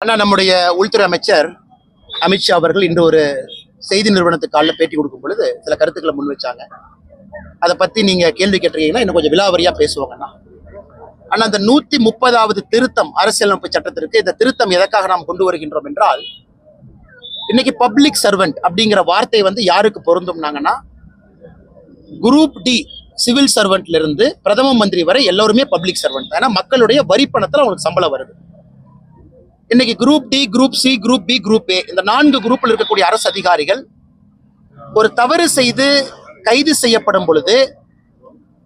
ஆனா நம்முடைய உள்துறை அமைச்சர் அமித்ஷா அவர்கள் இன்று ஒரு செய்தி நிறுவனத்துக்கு காலையில் பேட்டி கொடுக்கும் பொழுது சில கருத்துக்களை முன் வச்சாங்க. அதை பத்தி நீங்க கேள்வி கேட்டிருக்கீங்கன்னா இன்னும் கொஞ்சம் விலாவரியா பேசுவாங்கண்ணா. ஆனா அந்த 130வது திருத்தம் அரசியலமைப்பு சட்டத்திற்கு இந்த திருத்தம் எதற்காக நாம் கொண்டு வருகின்றோம் என்றால், இன்னைக்கு பப்ளிக் சர்வெண்ட் அப்படிங்கிற வார்த்தை யாருக்கு பொருந்தும்னாங்கன்னா, குரூப் டி சிவில் சர்வெண்ட்ல இருந்து பிரதம மந்திரி வரை எல்லோருமே பப்ளிக் சர்வெண்ட். ஏன்னா மக்களுடைய வரி பணத்துல அவங்களுக்கு சம்பளம் வருது. இன்னைக்கு group D, group C, group B, group A இந்த 4 குரூப்ல இருக்கக்கூடிய அரசு அதிகாரிகள் ஒரு தவறு செய்து கைது செய்யப்படும் பொழுது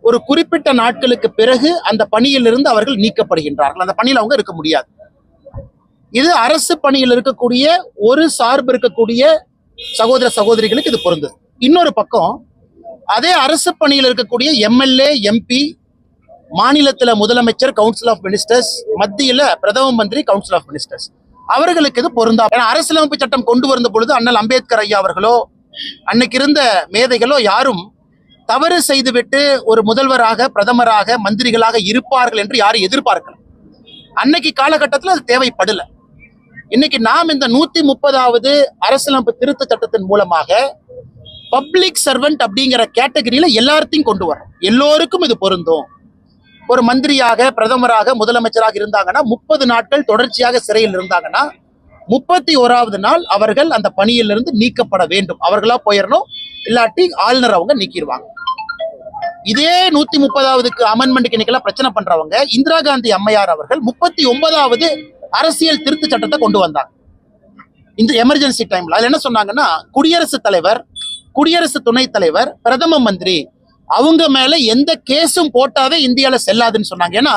ஒரு குறிப்பிட்ட நாட்களுக்கு பிறகு அந்த பணியிலிருந்து அவர்கள் நீக்கப்படுகின்றார்கள். அந்த பணியில் அவங்க இருக்க முடியாது. இது அரசு பணியில் இருக்கக்கூடிய ஒரு சார்பு இருக்கக்கூடிய சகோதர சகோதரிகளுக்கு இது பொருந்தது. இன்னொரு பக்கம் அதே அரசு பணியில் இருக்கக்கூடிய எம்எல்ஏ, எம்பி, மாநிலத்தில் முதலமைச்சர், கவுன்சில் ஆஃப் மினிஸ்டர்ஸ், மத்தியில் பிரதம மந்திரி, கவுன்சில் ஆஃப் மினிஸ்டர்ஸ், அவர்களுக்கு இது பொருந்தா. ஏன்னா அரசியலமைப்பு சட்டம் கொண்டு வந்த பொழுது அண்ணல் அம்பேத்கர் ஐயா அவர்களோ அன்னைக்கு இருந்த மேதைகளோ யாரும் தவறு செய்துவிட்டு ஒரு முதல்வராக, பிரதமராக, மந்திரிகளாக இருப்பார்கள் என்று யாரும் எதிர்பார்க்கல. அன்னைக்கு காலகட்டத்தில் அது தேவைப்படல. இன்னைக்கு நாம் இந்த 130வது அரசியலமைப்பு திருத்த சட்டத்தின் மூலமாக பப்ளிக் சர்வெண்ட் அப்படிங்கிற கேட்டகரியில எல்லாத்தையும் கொண்டு வரோம். எல்லோருக்கும் இது பொருந்தும். ஒரு மந்திரியாக, பிரதமராக, முதலமைச்சராக இருந்தாங்கன்னா 30 நாட்கள் தொடர்ச்சியாக சிறையில் இருந்தாங்கன்னா 31வது நாள் அவர்கள் அந்த பணியிலிருந்து நீக்கப்பட வேண்டும். அவர்களா போயிடணும், இல்லாட்டி ஆளுநர் அவங்க நீக்கிடுவாங்க. இதே 130வது அமெண்ட்மெண்ட்டுக்கு இன்னைக்கெல்லாம் பிரச்சனை பண்றவங்க இந்திரா காந்தி அம்மையார் அவர்கள் 39வது அரசியல் திருத்த சட்டத்தை கொண்டு வந்தாங்க இந்த எமர்ஜென்சி டைம்ல. அதுல என்ன சொன்னாங்கன்னா, குடியரசுத் தலைவர், குடியரசு துணைத் தலைவர், பிரதம மந்திரி அவங்க மேல எந்த கேஸும் போட்டாவே இந்தியால செல்லாதுன்னு சொன்னாங்க. ஏன்னா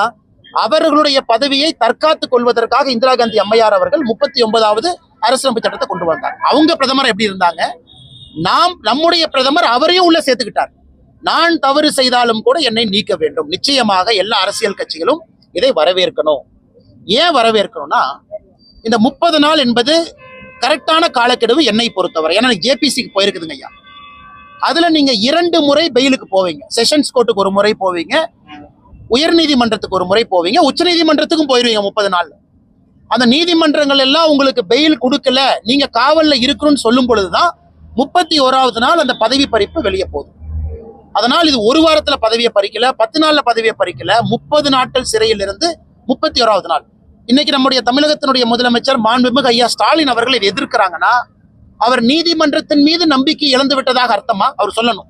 அவர்களுடைய பதவியை தற்காத்துக் கொள்வதற்காக இந்திரா காந்தி அம்மையார் அவர்கள் 39வது அரசியலமைப்பு சட்டத்தை கொண்டு வந்தாங்க. அவங்க பிரதமர் எப்படி இருந்தாங்க, நம்முடைய பிரதமர் அவரையும் உள்ள சேர்த்துக்கிட்டார். நான் தவறு செய்தாலும் கூட என்னை நீக்க வேண்டும். நிச்சயமாக எல்லா அரசியல் கட்சிகளும் இதை வரவேற்கணும். ஏன் வரவேற்கணும்னா, இந்த 30 நாள் என்பது கரெக்டான காலக்கெடுவு என்னை பொறுத்தவரை. ஏன்னா ஜேபிசிக்கு போயிருக்குதுங்க ஐயா. அதுல நீங்க 2 முறை பெயிலுக்கு போவீங்க. செஷன்ஸ் கோர்ட்டுக்கு ஒரு முறை போவீங்க, உயர் நீதிமன்றத்துக்கு ஒரு முறை போவீங்க, உச்ச நீதிமன்றத்துக்கும் போயிருவீங்க 30 நாள். அந்த நீதிமன்றங்கள் எல்லாம் உங்களுக்கு பெயில் கொடுக்கல, நீங்க காவல்ல இருக்கணும்னு சொல்லும் பொழுதுதான் 31வது நாள் அந்த பதவி பறிப்பு வெளியே போகுது. அதனால் இது ஒரு வாரத்துல பதவியை பறிக்கல, 10 நாள்ல பதவியை பறிக்கல, 30 நாட்கள் சிறையில் இருந்து 31வது நாள். இன்னைக்கு நம்முடைய தமிழகத்தினுடைய முதலமைச்சர் மாண்புமிகு ஐயா ஸ்டாலின் அவர்கள் இதை எதிர்க்கிறாங்கன்னா அவர் நீதிமன்றத்தின் மீது நம்பிக்கை இழந்து விட்டதாக அர்த்தமா? அவர் சொல்லணும்.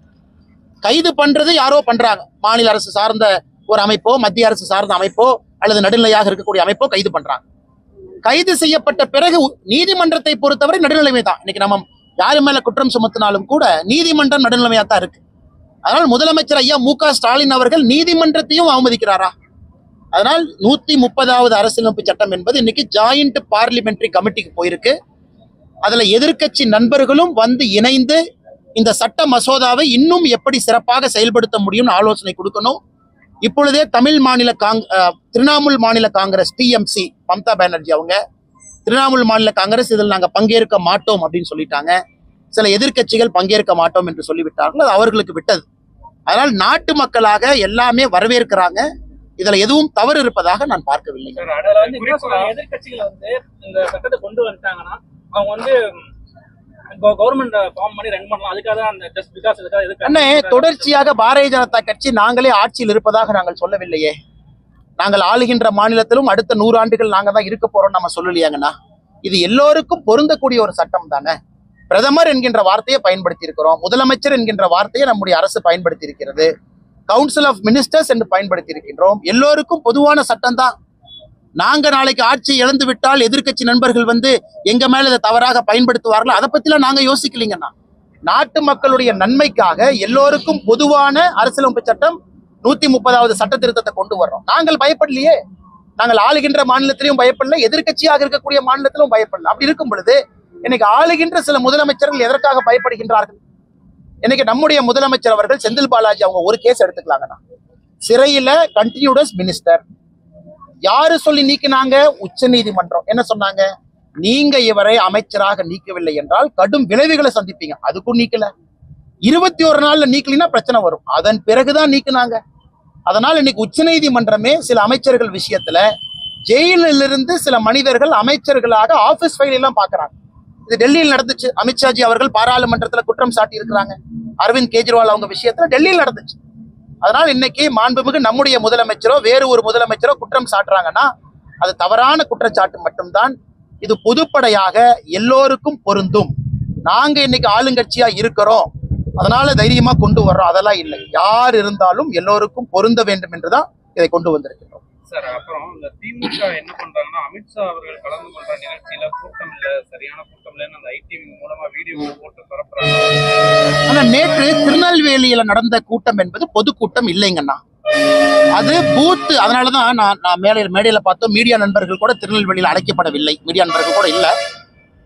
கைது பண்றது யாரோ பண்றாங்க, மாநில அரசு சார்ந்த ஒரு அமைப்போ, மத்திய அரசு சார்ந்த அமைப்போ, அல்லது நடுநிலையாக இருக்கக்கூடிய அமைப்போ கைது பண்றாங்க. கைது செய்யப்பட்ட பிறகு நீதிமன்றத்தை பொறுத்தவரை நடுநிலைமை தான். இன்னைக்கு நம்ம யாரு மேல குற்றம் சுமத்தினாலும் கூட நீதிமன்றம் நடுநிலைமையா தான் இருக்கு. அதனால் முதலமைச்சர் ஐயா மு.க. ஸ்டாலின் அவர்கள் நீதிமன்றத்தையும் அவமதிக்கிறாரா? அதனால் 130வது அரசியலமைப்பு சட்டம் என்பது இன்னைக்கு ஜாயிண்ட் பார்லிமெண்டரி கமிட்டிக்கு போயிருக்கு. அதுல எதிர்க்கட்சி நண்பர்களும் இணைந்து இந்த சட்ட மசோதாவை இன்னும் எப்படி சிறப்பாக செயல்படுத்த முடியும்னு ஆலோசனை கொடுக்கணும். இப்பொழுதே திரிணாமுல் மாநில காங்கிரஸ் டிஎம்சி மம்தா பானர்ஜி அவங்க திரிணாமுல் மாநில காங்கிரஸ் இதில் நாங்க பங்கேற்க மாட்டோம் அப்படின்னு சொல்லிட்டாங்க. சில எதிர்க்கட்சிகள் பங்கேற்க மாட்டோம் என்று சொல்லிவிட்டார்கள். அது அவர்களுக்கு விட்டது. அதனால் நாட்டு மக்களாக எல்லாமே வரவேற்கிறாங்க. இதுல எதுவும் தவறு இருப்பதாக நான் பார்க்கவில்லை. எதிர்க்கட்சிகள் இந்த சட்டத்தை கொண்டு வந்துட்டாங்கன்னா அவங்க கவர்மெண்ட் ஃபார்ம் பண்ணி ரன் பண்ணலாம். அதுக்காக அந்த ஜஸ்ட் பிகாஸ் அண்ணே, தொடர்ச்சியாக பாரதிய ஜனதா கட்சி நாங்களே ஆட்சியில் இருப்பதாக நாங்கள் சொல்லவில்லையே. நாங்கள் ஆளுகின்ற மாநிலத்திலும் அடுத்த 100 ஆண்டுகள் நாங்க தான் இருக்க போறோம் நம்ம சொல்லலையாங்கண்ணா. இது எல்லோருக்கும் பொருந்தக்கூடிய ஒரு சட்டம் தானே. பிரதமர் என்கின்ற வார்த்தையை பயன்படுத்தி இருக்கிறோம், முதலமைச்சர் என்கின்ற வார்த்தையை நம்முடைய அரசு பயன்படுத்தி இருக்கிறது, கவுன்சில் ஆஃப் மினிஸ்டர்ஸ் என்று பயன்படுத்தி இருக்கின்றோம். எல்லோருக்கும் பொதுவான சட்டம் தான். நாங்க நாளைக்கு ஆட்சி இழந்து விட்டால் எதிர்க்கட்சி நண்பர்கள் எங்க மேல இதை தவறாக பயன்படுத்துவார்கள், அதை பத்திலாம் நாங்க யோசிக்கலீங்கன்னா. நாட்டு மக்களுடைய நன்மைக்காக எல்லோருக்கும் பொதுவான அரசியலமைப்பு சட்டம் 130வது சட்ட திருத்தத்தை கொண்டு வர்றோம். நாங்கள் பயப்படலையே. நாங்கள் ஆளுகின்ற மாநிலத்திலையும் பயப்படல, எதிர்க்கட்சியாக இருக்கக்கூடிய மாநிலத்திலும் பயப்படல. அப்படி இருக்கும் பொழுது இன்னைக்கு ஆளுகின்ற சில முதலமைச்சர்கள் எதற்காக பயப்படுகின்றார்கள்? இன்னைக்கு நம்முடைய முதலமைச்சர் அவர்கள் செந்தில் பாலாஜி அவங்க ஒரு கேஸ் எடுத்துக்கலாங்கண்ணா. சிறையில கண்டினியூடஸ் மினிஸ்டர் யாரு சொல்லி நீக்கினாங்க? உச்ச நீதிமன்றம் என்ன சொன்னாங்க? நீங்க இவரை அமைச்சராக நீக்கவில்லை என்றால் கடும் விளைவுகளை சந்திப்பீங்க. அதுக்கும் நீக்கல. 21 நாள்ல நீக்கலினா பிரச்சனை வரும். அதன் பிறகுதான் நீக்கினாங்க. அதனால் இன்னைக்கு உச்ச நீதிமன்றமே சில அமைச்சர்கள் விஷயத்துல ஜெயிலிலிருந்து சில மனிதர்கள் அமைச்சர்களாக ஆபீஸ் ஃபைல் எல்லாம் பாக்குறாங்க. இது டெல்லியில் நடந்துச்சு. அமித்ஷாஜி அவர்கள் பாராளுமன்றத்தில் குற்றம் சாட்டி இருக்கிறாங்க. அரவிந்த் கெஜ்ரிவால் அவங்க விஷயத்துல டெல்லியில் நடந்துச்சு. அதனால இன்னைக்கு மாண்புமிகு நம்முடைய முதலமைச்சரோ வேறு ஒரு முதலமைச்சரோ குற்றம் சாட்டுறாங்கன்னா அது தவறான குற்றச்சாட்டு மட்டும்தான். இது பொதுப்படையாக எல்லோருக்கும் பொருந்தும். நாங்க இன்னைக்கு ஆளுங்கட்சியா இருக்கிறோம், அதனால தைரியமா கொண்டு வர்றோம், அதெல்லாம் இல்லை. யார் இருந்தாலும் எல்லோருக்கும் பொருந்த வேண்டும் என்றுதான் இதை கொண்டு வந்திருக்கிறோம். சார், அப்புறம் இந்த திமுக என்ன பண்றாங்கன்னா, அமித்ஷா அவர்கள் கலந்து கொண்ட நிகழ்ச்சியில கூட்டம் இல்ல, சரியான கூட்டம் இல்லைன்னு அந்த ஐடி மூலமா வீடியோ போட்டு பரப்புறாங்க. ஆனா நேற்று திருநெல்வேலியில நடந்த கூட்டம் என்பது பொதுக்கூட்டம் இல்லைங்கண்ணா, அது பூத். அதனாலதான் நான் மேடையில பார்த்தோம், மீடியா நண்பர்கள் கூட திருநெல்வேலியில் அழைக்கப்படவில்லை, மீடியா நண்பர்கள் கூட இல்ல.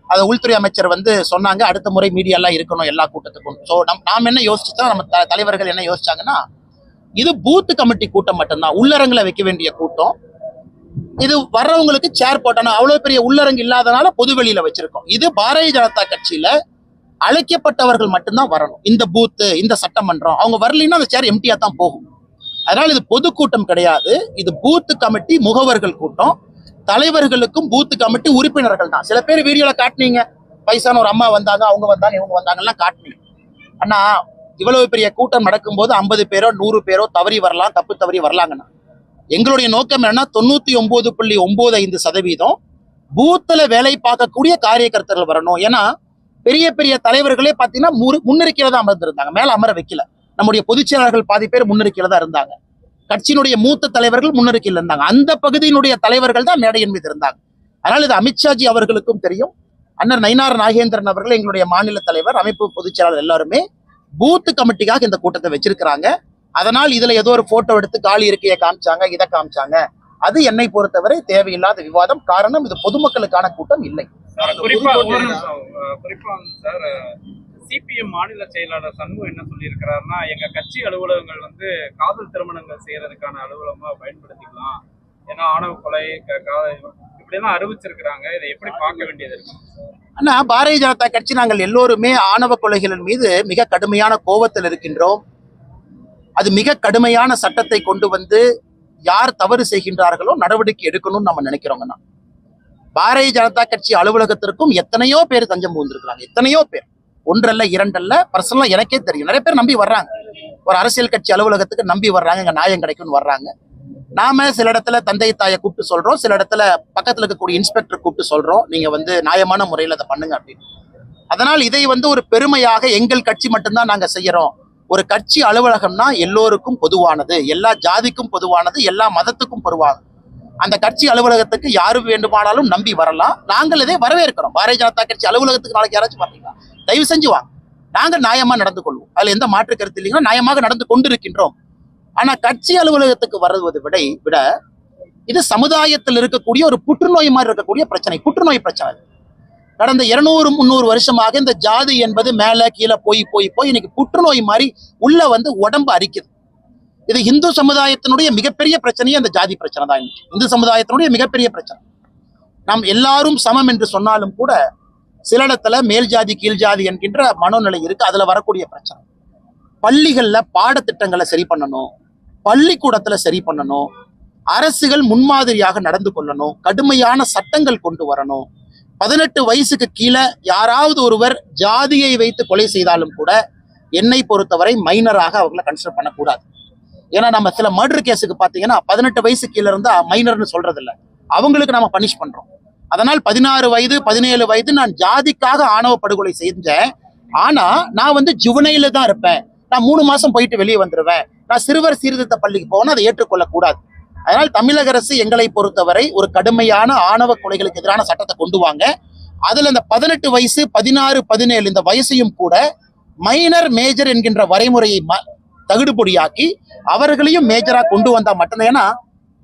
அதை உள்துறை அமைச்சர் சொன்னாங்க, அடுத்த முறை மீடியா எல்லாம் இருக்கணும் எல்லா கூட்டத்துக்கும். ஸோ நாம் என்ன யோசிச்சோம், நம்ம தலைவர்கள் என்ன யோசிச்சாங்கன்னா, இது பூத் கமிட்டி கூட்டம் மட்டும்தான், உள்ளரங்குல வைக்க வேண்டிய கூட்டம். இது வர்றவங்களுக்கு சேர் போட்டானா, அவ்வளவு பெரிய உள்ளரங்கு இல்லாதனால பொதுவெளியில வச்சிருக்கோம். இது பாரதிய ஜனதா கட்சியில அழைக்கப்பட்டவர்கள் மட்டும்தான் வரணும். இந்த பூத்து, இந்த சட்டமன்றம் அவங்க வரலைன்னா அந்த சேர் எம்டியா தான் போகும். அதனால இது பொதுக்கூட்டம் கிடையாது, இது பூத் கமிட்டி முகவர்கள் கூட்டம். தலைவர்களுக்கும் பூத் கமிட்டி உறுப்பினர்கள் தான். சில பேர் வீடியோல காட்டினீங்க, வயசான ஒரு அம்மா வந்தாங்க, அவங்க வந்தாங்க, இவங்க வந்தாங்கலாம் காட்டினீங்க. அண்ணா, இவ்வளவு பெரிய கூட்டம் நடக்கும்போது 50 பேரோ 100 பேரோ தவறி வரலாம், தப்பு தவறி வரலாங்கண்ணா. எங்களுடைய நோக்கம் என்னன்னா 99.95% பூத்துல வேலை பார்க்கக்கூடிய காரியகர்த்தர்கள் வரணும். ஏன்னா பெரிய பெரிய தலைவர்களே பார்த்தீங்கன்னா முன்னிருக்கையில தான் அமர்ந்திருந்தாங்க, மேல அமர வைக்கல. நம்முடைய பொதுச்செயலாளர்கள் பாதி பேர் முன்னிருக்கையில தான் இருந்தாங்க, கட்சியினுடைய மூத்த தலைவர்கள் முன்னிருக்கையில் இருந்தாங்க. அந்த பகுதியினுடைய தலைவர்கள் தான் மேடையின் மீது இருந்தாங்க. அதனால இது அமித்ஷாஜி அவர்களுக்கும் தெரியும். அண்ணர் நயினார் நாகேந்திரன் அவர்கள், எங்களுடைய மாநில தலைவர், அமைப்பு பொதுச்செயலாளர் எல்லாருமே பூத் கமிட்டிக்காக இந்த கூட்டத்தை வச்சிருக்கிறாங்க. அதனால் இதுல ஏதோ ஒரு போட்டோ எடுத்து காலி இருக்கையை காமிச்சாங்க, இதை காமிச்சாங்க, அது என்னை பொறுத்தவரை தேவையில்லாத விவாதம். காரணம், இது பொதுமக்களுக்கான கூட்டம் இல்லை. குறிப்பா சார், சிபிஎம் மாநில செயலாளர் சண்முகம் என்ன சொல்லியிருக்கிறாருன்னா, எங்க கட்சி அலுவலகங்கள் காதல் திருமணங்கள் செய்யறதுக்கான அலுவலகமா பயன்படுத்திக்கலாம், ஏன்னா ஆணவ கொலை இப்படியெல்லாம் அறிவிச்சிருக்கிறாங்க. இதை எப்படி பார்க்க வேண்டியது இருக்கு? ஆனா பாரதிய ஜனதா கட்சி நாங்கள் எல்லோருமே ஆணவ கொலைகளின் மீது மிக கடுமையான கோபத்தில் இருக்கின்றோம். அது மிக கடுமையான சட்டத்தை கொண்டு வந்து யார் தவறு செய்கின்றார்களோ நடவடிக்கை எடுக்கணும்னு நம்ம நினைக்கிறோங்கண்ணா. பாரதிய ஜனதா கட்சி அலுவலகத்திற்கும் எத்தனையோ பேர் தஞ்சம் புகுந்திருக்கிறாங்க, எத்தனையோ பேர், ஒன்றல்ல இரண்டல்ல. பர்சனலா எனக்கே தெரியும், நிறைய பேர் நம்பி வர்றாங்க. ஒரு அரசியல் கட்சி அலுவலகத்துக்கு நம்பி வர்றாங்க, இங்க நியாயம் கிடைக்கும்னு வர்றாங்க. நாம சில இடத்துல தந்தை தாயை கூப்பிட்டு சொல்றோம், சில இடத்துல பக்கத்துல இருக்கக்கூடிய இன்ஸ்பெக்டர் கூப்பிட்டு சொல்றோம், நீங்க நியாயமான முறையில் அதை பண்ணுங்க அப்படின்னு. அதனால் இதை ஒரு பெருமையாக எங்கள் கட்சி மட்டும்தான் நாங்க செய்யறோம். ஒரு கட்சி அலுவலகம்னா எல்லோருக்கும் பொதுவானது, எல்லா ஜாதிக்கும் பொதுவானது, எல்லா மதத்துக்கும் பொதுவானது. அந்த கட்சி அலுவலகத்துக்கு யாரு வேண்டுமானாலும் நம்பி வரலாம். நாங்கள் இதை வரவேற்கிறோம். பாரதிய ஜனதா கட்சி அலுவலகத்துக்கு நாளைக்கு யாராச்சும் வரீங்களா, தயவு செஞ்சு வாங்க, நாங்க நியாயமா நடந்து கொள்வோம், அதுல எந்த மாற்று கருத்து இல்லைங்கன்னா நியாயமாக நடந்து கொண்டிருக்கின்றோம். ஆனா கட்சி அலுவலகத்துக்கு வருவதை விட இது சமுதாயத்தில் இருக்கக்கூடிய ஒரு புற்றுநோய் மாதிரி இருக்கக்கூடிய பிரச்சனை, புற்றுநோய் பிரச்சனை. கடந்த 200-300 வருஷமாக இந்த ஜாதி என்பது மேல கீழே போய் இன்னைக்கு புற்றுநோய் மாதிரி உள்ள உடம்பு அரிக்குது. இது இந்து சமுதாயத்தினுடைய மிகப்பெரிய பிரச்சனையே அந்த ஜாதி பிரச்சனை தான். இந்து சமுதாயத்தினுடைய மிகப்பெரிய பிரச்சனை. நாம் எல்லாரும் சமம் என்று சொன்னாலும் கூட சில இடத்துல மேல் ஜாதி கீழ் ஜாதி என்கின்ற மனோநிலை இருக்கு, அதுல வரக்கூடிய பிரச்சனை. பள்ளிகள்ல பாடத்திட்டங்களை சரி பண்ணணும், பள்ளிக்கூடத்துல சரி பண்ணணும், அரசுகள் முன்மாதிரியாக நடந்து கொள்ளணும், கடுமையான சட்டங்கள் கொண்டு வரணும். 18 வயசுக்கு கீழே யாராவது ஒருவர் ஜாதியை வைத்து கொலை செய்தாலும் கூட என்னை பொறுத்தவரை மைனராக அவங்களை கன்சிடர் பண்ணக்கூடாது. ஏன்னா நம்ம சில மர்டர் கேஸுக்கு பார்த்தீங்கன்னா 18 வயசு கீழே இருந்தா மைனர்னு சொல்றது இல்லை, அவங்களுக்கு நம்ம பனிஷ் பண்றோம். அதனால் 16 வயது 17 வயது நான் ஜாதிக்காக ஆணவ படுகொலை செஞ்சேன், ஆனா நான் ஜுவனையில தான் இருப்பேன், நான் 3 மாசம் போயிட்டு வெளியே வந்துருவேன், நான் சிறுவர் சீர்திருத்த பள்ளிக்கு போனா அதை ஏற்றுக்கொள்ளக்கூடாது. அதனால் தமிழக அரசு எங்களை பொறுத்தவரை ஒரு கடுமையான ஆணவ கொலைகளுக்கு எதிரான சட்டத்தை கொண்டு வாங்க. அதுல இந்த 18 வயசு 16 17 இந்த வயசையும் கூட மைனர் மேஜர் என்கின்ற வரைமுறையை தகுடுபொடியாக்கி அவர்களையும் மேஜரா கொண்டு வந்தா மட்டும்தான். ஏன்னா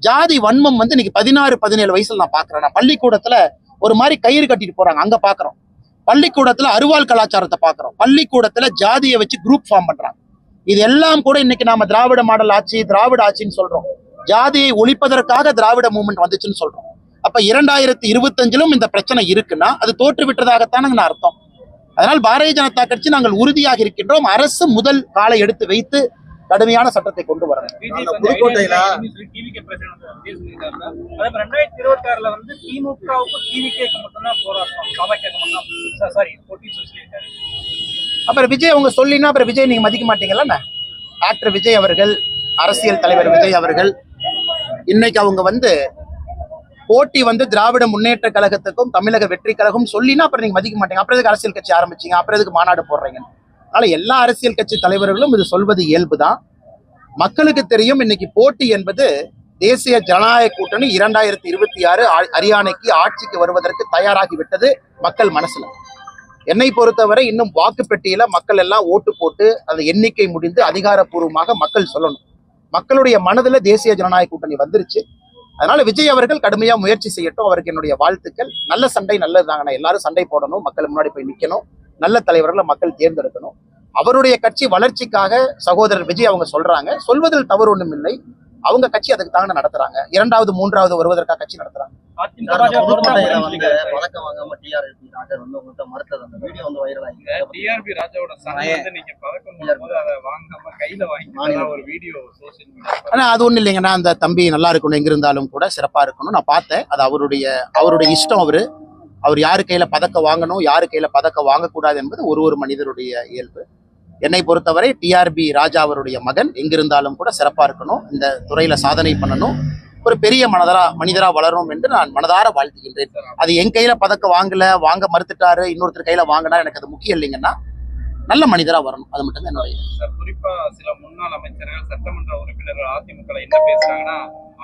ஜாதி வன்மம் இன்னைக்கு 16 17 வயசுல நான் பாக்குறேன். நான் பள்ளிக்கூடத்துல ஒரு மாதிரி கயிறு கட்டிட்டு போறாங்க, அங்க பாக்குறோம். பள்ளிக்கூடத்துல அருவாள் கலாச்சாரத்தை பாக்குறோம், பள்ளிக்கூடத்துல ஜாதியை வச்சு குரூப் ஃபார்ம் பண்றாங்க. இது எல்லாம் கூட இன்னைக்கு நாம திராவிட மாடல் ஆட்சி, திராவிட ஆட்சின்னு சொல்றோம். ஜாதியை ஒழிப்பதற்காக திராவிட மூவ்மெண்ட் வந்துச்சுன்னு சொல்றோம். அப்ப 2025 இந்த பிரச்சனை இருக்குன்னா அது தோற்று விட்டதாகத்தான அர்த்தம். அதனால் பாரதிய ஜனதா கட்சி நாங்கள் உறுதியாக இருக்கின்றோம். அரசு முதல் காலை எடுத்து வைத்து கடுமையான சட்டத்தை கொண்டு வரணும். புதுக்கோட்டையில டிவிகே பிரசிடென்ட் அதே 2026 வந்து திமுகவுக்கு டிவிகேக்கு மட்டும்தான் போராட்டம், பாமகக்கு மட்டும் சாரி போட்டி சொல்லியிருக்காரு. அப்புறம் விஜய் அவங்க சொல்லினா அப்புறம் விஜய் நீங்க மதிக்க மாட்டீங்களா? ஆக்டர் விஜய் அவர்கள், அரசியல் தலைவர் விஜய் அவர்கள் இன்னைக்கு அவங்க வந்து போட்டி வந்து திராவிட முன்னேற்ற கழகத்துக்கும் தமிழக வெற்றி கழகம் சொல்லினா அப்புறம் நீங்க மதிக்க மாட்டீங்க. அப்புறம் எதுக்கு அரசியல் கட்சி ஆரம்பிச்சீங்க, அப்புறம் எதுக்கு மாநாடு போடுறீங்க? அதனால எல்லா அரசியல் கட்சி தலைவர்களும் இது சொல்வது இயல்புதான். மக்களுக்கு தெரியும் இன்னைக்கு போட்டி என்பது தேசிய ஜனநாயக கூட்டணி 2026 ஹரியானைக்கு ஆட்சிக்கு வருவதற்கு தயாராகி விட்டது மக்கள் மனசுல. என்னை பொறுத்தவரை இன்னும் வாக்குப்பெட்டியில மக்கள் எல்லாம் ஓட்டு போட்டு அந்த எண்ணிக்கை முடிந்து அதிகாரப்பூர்வமாக மக்கள் சொல்லணும். மக்களுடைய மனதுல தேசிய ஜனநாயக கூட்டணி வந்துருச்சு. அதனால விஜய் அவர்கள் கடுமையா முயற்சி செய்யட்டும். அவருக்கு என்னுடைய வாழ்த்துக்கள். நல்ல சண்டை நல்லதுதாங்கண்ணா. எல்லாரும் சண்டை போடணும், மக்கள் முன்னாடி போய் நிக்கணும், நல்ல தலைவர்களை மக்கள் தேர்ந்தெடுக்கணும். அவருடைய கட்சி வளர்ச்சிக்காக சகோதரர் விஜய் அவங்க சொல்றாங்க, சொல்வதில் தவறு ஒண்ணும் இல்லை. அவங்க கட்சி அதுக்கு தாங்க நடத்துறாங்க. 2வது 3வது வருவதற்காக கட்சி நடத்துறாங்க. புதுக்கோட்டையில வந்து பதக்கம் வாங்காம டிஆர்பி ராஜா வந்து உங்கள்கிட்ட மறுத்தது அந்த வீடியோ வந்து வைரல் ஆகி டிஆர்பி ராஜாவோட சன் வந்து நீங்க பதக்கம் போடும்போது அதை வாங்காம கையில வாங்கி ஒரு வீடியோ சோசியல் மீடியா. ஆனா அது ஒண்ணும் இல்லைங்கன்னா, அந்த தம்பி நல்லா இருக்கணும், எங்க இருந்தாலும் கூட சிறப்பா இருக்கணும். நான் பார்த்தேன். அது அவருடைய இஷ்டம். அவர் யாரு கையில பதக்கம் வாங்கணும், யாரு கையில பதக்கம் வாங்கக்கூடாது என்பது ஒரு மனிதருடைய இயல்பு. என்னை பொறுத்தவரை டிஆர்பி ராஜா அவருடைய மகன் எங்கிருந்தாலும் கூட சிறப்பா இருக்கணும், இந்த துறையில சாதனை பண்ணணும், ஒரு பெரிய மனிதரா வளரணும் என்று நான் மனதார வாழ்த்துகின்றேன். அது என் கையில பதக்கம் வாங்க மறுத்துட்டாரு, இன்னொருத்தர் கையில வாங்கினா எனக்கு அது முக்கியம் இல்லைங்கன்னா, நல்ல மனிதரா வரணும். அது மட்டும் தான் என்னுடைய. குறிப்பா சில முன்னாள் அமைச்சர்கள், சட்டமன்ற உறுப்பினர்கள் அதிமுக என்ன பேசுறாங்கன்னா,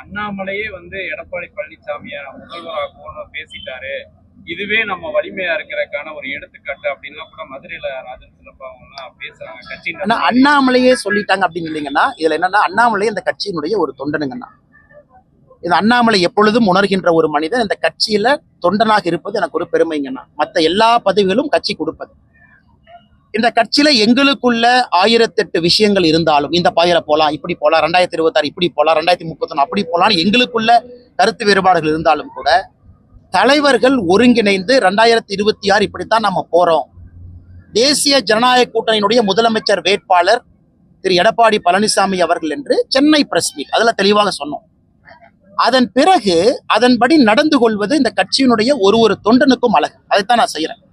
அண்ணாமலையே வந்து எடப்பாடி பழனிசாமியை முதல்வராக பேசிட்டாரு, இதுவே நம்ம வலிமையா இருக்கிறதுக்கான ஒரு எடுத்துக்காட்டு அப்படின்லாம் கூட மதுரையில ராஜன் சிலப்பா அவங்க பேசுறாங்க. கட்சி அண்ணாமலையே சொல்லிட்டாங்க அப்படின்னு இல்லைங்கன்னா, இதுல என்னன்னா அண்ணாமலையே இந்த கட்சியினுடைய ஒரு தொண்டனுங்கண்ணா. இந்த அண்ணாமலை எப்பொழுதும் உணர்கின்ற ஒரு மனிதன் இந்த கட்சியில தொண்டனாக இருப்பது எனக்கு ஒரு பெருமைங்கண்ணா. மற்ற எல்லா பதவிகளும் கட்சி கொடுப்பது. இந்த கட்சியில எங்களுக்குள்ள 1008 விஷயங்கள் இருந்தாலும், இந்த பாதையில போலாம், இப்படி போலாம், 2026 இப்படி போலாம், 2031 அப்படி போலாம், எங்களுக்குள்ள கருத்து வேறுபாடுகள் இருந்தாலும் கூட தலைவர்கள் ஒருங்கிணைந்து 2026 இப்படித்தான் நம்ம போறோம். தேசிய ஜனநாயக கூட்டணியினுடைய முதலமைச்சர் வேட்பாளர் திரு எடப்பாடி பழனிசாமி அவர்கள் என்று சென்னை பிரஸ் மீட் அதுல தெளிவாக சொன்னோம். அதன் பிறகு அதன்படி நடந்து கொள்வது இந்த கட்சியினுடைய ஒரு தொண்டனுக்கும் அழகு. அதைத்தான் நான் செய்யறேன்.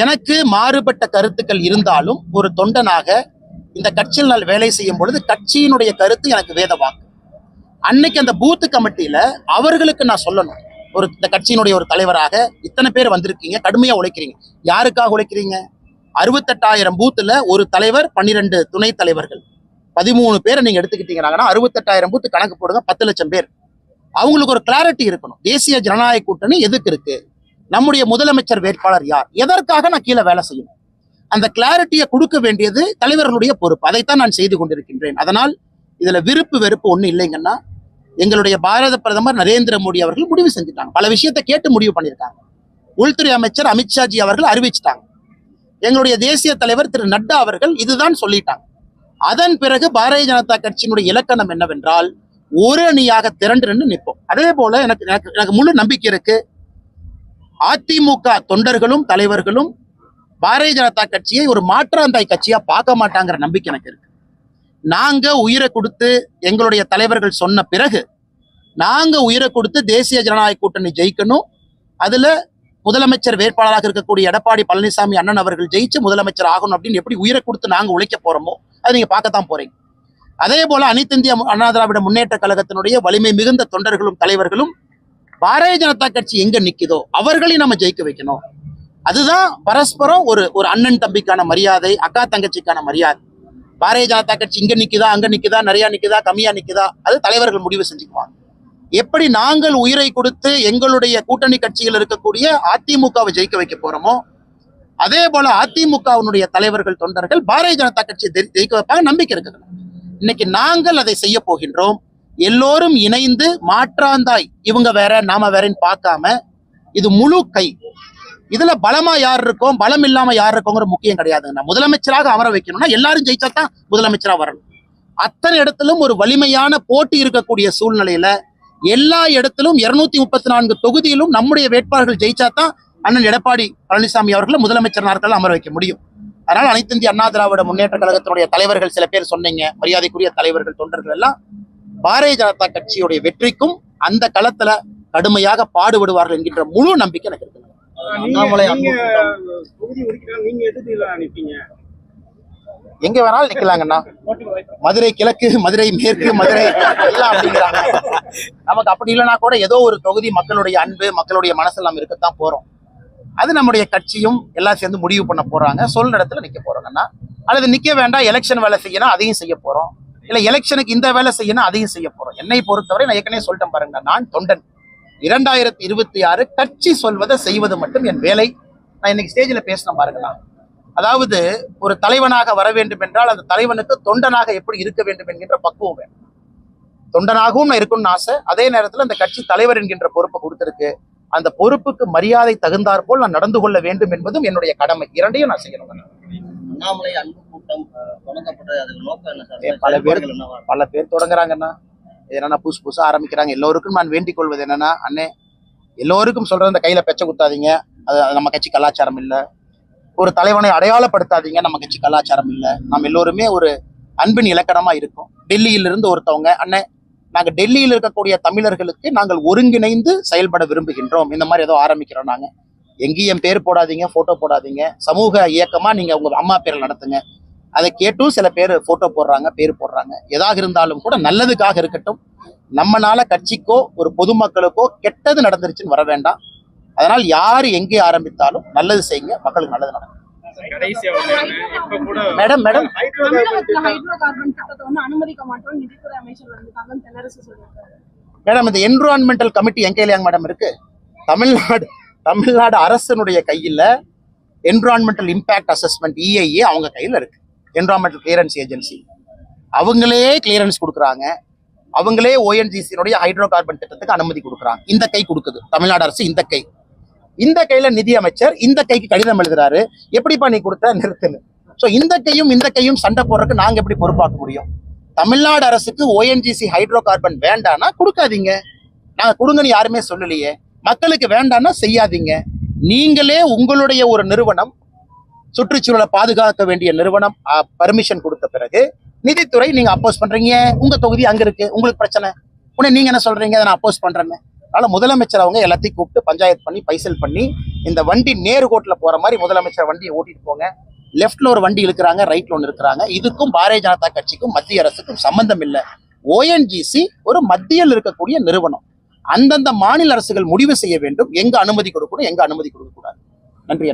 எனக்கு மாறுபட்ட கருத்துக்கள் இருந்தாலும் ஒரு தொண்டனாக இந்த கட்சியில் நான் வேலை செய்யும் பொழுது கட்சியினுடைய கருத்து எனக்கு வேத வாக்கு. அன்னைக்கு அந்த பூத் கமிட்டியில அவர்களுக்கு நான் சொல்லணும், இந்த கட்சியினுடைய ஒரு தலைவராக இத்தனை பேர் வந்திருக்கீங்க, கடுமையா உழைக்கிறீங்க. யாருக்காக உழைக்கிறீங்க? 68,000 பூத்துல ஒரு தலைவர், 12 துணை தலைவர்கள், 13 பேரை நீங்க எடுத்துக்கிட்டீங்கன்னா 68,000 பூத்து கணக்கு போடுங்க, 10 லட்சம் பேர். அவங்களுக்கு ஒரு கிளாரிட்டி இருக்கணும். தேசிய ஜனநாயக கூட்டணி எதுக்கு இருக்கு, நம்முடைய முதலமைச்சர் வேட்பாளர் யார், எதற்காக நான் கீழே வேலை செய்யணும், அந்த கிளாரிட்டியை கொடுக்க வேண்டியது தலைவர்களுடைய பொறுப்பு. அதைத்தான் நான் செய்து கொண்டிருக்கின்றேன். அதனால் இதுல விருப்பு வெறுப்பு ஒண்ணு இல்லைங்கன்னா, எங்களுடைய பாரத பிரதமர் நரேந்திர மோடி அவர்கள் முடிவு செஞ்சுட்டாங்க. பல விஷயத்தை கேட்டு முடிவு பண்ணியிருக்காங்க. உள்துறை அமைச்சர் அமித்ஷாஜி அவர்கள் அறிவிச்சிட்டாங்க. எங்களுடைய தேசிய தலைவர் திரு நட்டா அவர்கள் இதுதான் சொல்லிட்டாங்க. அதன் பிறகு பாரதிய ஜனதா கட்சியினுடைய இலக்கணம் என்னவென்றால் ஒரு அணியாக திரண்டு நிற்போம். அதே போல எனக்கு முழு நம்பிக்கை இருக்கு. அதிமுக தொண்டர்களும் தலைவர்களும் பாரதிய ஜனதா கட்சியை ஒரு மாற்றாந்தாய் கட்சியா பார்க்க மாட்டாங்கிற நம்பிக்கை எனக்கு இருக்கு. நாங்க உயிரை கொடுத்து எங்களுடைய தலைவர்கள் சொன்ன பிறகு நாங்க உயிரை கொடுத்து தேசிய ஜனநாயக கூட்டணி ஜெயிக்கணும். அதுல முதலமைச்சர் வேட்பாளராக இருக்கக்கூடிய எடப்பாடி பழனிசாமி அண்ணன் அவர்கள் ஜெயிச்சு முதலமைச்சர் ஆகணும் அப்படின்னு எப்படி உயிரை கொடுத்து நாங்க உழைக்க போறோமோ அதை நீங்க பார்க்கத்தான் போறீங்க. அதே போல அனைத்து இந்திய அண்ணா திராவிட முன்னேற்ற கழகத்தினுடைய வலிமை மிகுந்த தொண்டர்களும் தலைவர்களும் பாரதிய ஜனதா கட்சி எங்க நிக்குதோ அவர்களையும் நம்ம ஜெயிக்க வைக்கணும். அதுதான் பரஸ்பரம் ஒரு அண்ணன் தம்பிக்கான மரியாதை, அக்கா தங்கச்சிக்கான மரியாதை. பாரதிய ஜனதா கட்சி இங்க நிக்குதா, அங்க நிக்குதா, நிறைய நிக்குதா, கம்மியா நிக்குதா, அது தலைவர்கள் முடிவு செஞ்சுக்குவாங்க. எப்படி நாங்கள் உயிரை கொடுத்து எங்களுடைய கூட்டணி கட்சியில் இருக்கக்கூடிய அதிமுகவை ஜெயிக்க வைக்க போறோமோ அதே போல அதிமுகவினுடைய தலைவர்கள் தொண்டர்கள் பாரதிய ஜனதா கட்சியை ஜெயிக்க வைப்பாங்க, நம்பிக்கை இருக்குது. இன்னைக்கு நாங்கள் அதை செய்ய போகின்றோம். எல்லோரும் இணைந்து மாற்றாந்தாய் இவங்க வேற நாம வேறன்னு பார்க்காம இது முழு கை. இதுல பலமா யார் இருக்கோம், பலம் இல்லாம யார் இருக்கோங்கிற முக்கியம் கிடையாதுங்க. முதலமைச்சராக அமர வைக்கணும்னா எல்லாரும் ஜெயிச்சா தான் முதலமைச்சரா வரணும். அத்தனை இடத்திலும் ஒரு வலிமையான போட்டி இருக்கக்கூடிய சூழ்நிலையில எல்லா இடத்திலும் 234 தொகுதியிலும் நம்முடைய வேட்பாளர்கள் ஜெயிச்சா தான் அண்ணன் எடப்பாடி பழனிசாமி அவர்களை முதலமைச்சர் நாட்கள் அமர வைக்க முடியும். அதனால அனைத்து இந்திய அண்ணா திராவிட முன்னேற்ற கழகத்தினுடைய தலைவர்கள் சில பேர் சொன்னீங்க, மரியாதைக்குரிய தலைவர்கள், தொண்டர்கள் எல்லாம் பாரதிய ஜனதா கட்சியுடைய வெற்றிக்கும் அந்த களத்துல கடுமையாக பாடுபடுவார்கள் என்கின்ற முழு நம்பிக்கை எனக்கு இருக்கு. அண்ணாமலை அன்பு எங்க வேணாலும் நிக்கலாங்கண்ணா. மதுரை கிழக்கு, மதுரை மேற்கு, மதுரை எல்லாம் அப்படிங்கிறாங்க. நமக்கு அப்படி இல்லைன்னா கூட ஏதோ ஒரு தொகுதி மக்களுடைய அன்பு, மக்களுடைய மனசுல நம்ம இருக்கத்தான் போறோம். அது நம்முடைய கட்சியும் எல்லாம் சேர்ந்து முடிவு பண்ண போறாங்க. சொல்ற இடத்துல நிக்க போறோங்கண்ணா. அல்லது நிக்க வேண்டாம், எலெக்ஷன் வேலை செய்யணும், அதையும் செய்ய போறோம். இல்ல எலெக்ஷனுக்கு இந்த வேலை செய்யணும், அதையும் செய்ய போறோம். என்னை பொறுத்தவரை நான் ஏற்கனவே சொல்லிட்டேன் பாருங்க, நான் தொண்டன். 2026 கட்சி சொல்வதை செய்வது மட்டும் என் வேலை. நான் இன்னைக்கு ஸ்டேஜ்ல பேசினேன் பாருங்கண்ணா. அதாவது ஒரு தலைவனாக வர வேண்டும் என்றால் அந்த தலைவனுக்கு தொண்டனாக எப்படி இருக்க வேண்டும் என்கின்ற பக்குவம் வேணும். தொண்டனாகவும் நான் இருக்கணும்னு ஆசை. அதே நேரத்தில் அந்த கட்சி தலைவர் என்கின்ற பொறுப்பை கொடுத்திருக்கு. அந்த பொறுப்புக்கு மரியாதை தகுந்தாற் போல் நான் நடந்து கொள்ள வேண்டும் என்பதும் என்னுடைய கடமை. இரண்டையும் நான் செய்யணும். அண்ணாமலை அன்பு கூட்டம் தொடங்கப்பட்டது, அது நோக்கம் என்ன சார்? பல பேர் தொடங்குறாங்கன்னா, என்னன்னா புதுசா ஆரம்பிக்கிறாங்க. எல்லோருக்கும் நான் வேண்டிக் கொள்வது என்னன்னா, அண்ணே எல்லோருக்கும் சொல்றது, அந்த கையில பெச்சை குத்தாதீங்க, அது நம்ம கட்சி கலாச்சாரம் இல்லை. ஒரு தலைவனை அடையாளப்படுத்தாதீங்க, நம்ம கட்சி கலாச்சாரம் இல்லை. நாம் எல்லோருமே ஒரு அன்பின் இலக்கணமா இருக்கும். டெல்லியிலிருந்து ஒருத்தவங்க, அண்ணே நாங்க டெல்லியில் இருக்கக்கூடிய தமிழர்களுக்கு நாங்கள் ஒருங்கிணைந்து செயல்பட விரும்புகின்றோம், இந்த மாதிரி ஏதோ ஆரம்பிக்கிறோம். நாங்க எங்கேயும் பேர் போடாதீங்க, போட்டோ போடாதீங்க, சமூக இயக்கமா நீங்க உங்க அம்மா பேரை நடத்துங்க. அதை கேட்டும் சில பேர் போட்டோ போடுறாங்க, பேர் போடுறாங்க. எதாக இருந்தாலும் கூட நல்லதுக்காக இருக்கட்டும். நம்மனால கட்சிக்கோ ஒரு பொதுமக்களுக்கோ கெட்டது நடந்துருச்சுன்னு வர வேண்டாம். அதனால் யாரு எங்கே ஆரம்பித்தாலும் நல்லது செய்யுங்க, மக்களுக்கு நல்லது நடக்கும். மேடம் ஹைட்ரோ கார்பன் திட்டத்தை வந்து அனுமதிக்க மாட்டோம் நிதித்துறை அமைச்சர் வந்து தென்னரசு சொல்லியிருக்காரு. மேடம், இந்த என்விரான்மெண்டல் கமிட்டி என் கையில மேடம் இருக்கு. தமிழ்நாடு அரசனுடைய கையில என்விரான்மெண்டல் இம்பாக்ட் அசஸ்மெண்ட் EIA அவங்க கையில இருக்கு. என்விரான்மெண்டல் கிளியரன்ஸ் ஏஜென்சி அவங்களே கிளியரன்ஸ் கொடுக்குறாங்க. அவங்களே ONGC ஹைட்ரோ கார்பன் திட்டத்துக்கு அனுமதி கொடுக்குறாங்க. இந்த கை கொடுக்குது தமிழ்நாடு அரசு. இந்த கையில நிதி அமைச்சர் இந்த கைக்கு கடிதம் எழுதுறாரு, எப்படிப்பா நீ கொடுத்த நிறுத்துன்னு. ஸோ இந்த கையும் சண்டை போடுறதுக்கு நாங்க எப்படி பொறுப்பாக்க முடியும்? தமிழ்நாடு அரசுக்கு ONGC ஹைட்ரோ கார்பன் வேண்டானா கொடுக்காதீங்க, நாங்க கொடுங்கன்னு யாருமே சொல்லலையே. மக்களுக்கு வேண்டான்னா செய்யாதீங்க. நீங்களே உங்களுடைய ஒரு நிறுவனம், சுற்றுச்சூழலை பாதுகாக்க வேண்டிய நிறுவனம், பர்மிஷன் கொடுத்த பிறகு நிதித்துறை நீங்க அப்போஸ் பண்றீங்க. உங்க தொகுதி அங்க இருக்கு, உங்களுக்கு பிரச்சனை. உடனே நீங்க என்ன சொல்றீங்க, அதை நான் அப்போஸ் பண்றேன்னு. அதனால முதலமைச்சர் அவங்க எல்லாத்தையும் கூப்பிட்டு பஞ்சாயத்து பண்ணி பைசல் பண்ணி இந்த வண்டி நேர்கோட்டில் போற மாதிரி முதலமைச்சர் வண்டியை ஓட்டிட்டு போங்க. லெப்ட்ல ஒரு வண்டி இருக்கிறாங்க, ரைட்ல ஒன்று இருக்கிறாங்க. இதுக்கும் பாரதிய ஜனதா கட்சிக்கும் மத்திய அரசுக்கும் சம்பந்தம் இல்லை. ONGC ஒரு மத்தியில் இருக்கக்கூடிய நிறுவனம். அந்தந்த மாநில அரசுகள் முடிவு செய்ய வேண்டும், எங்க அனுமதி கொடுக்கணும், எங்க அனுமதி கொடுக்க கூடாது. நன்றி.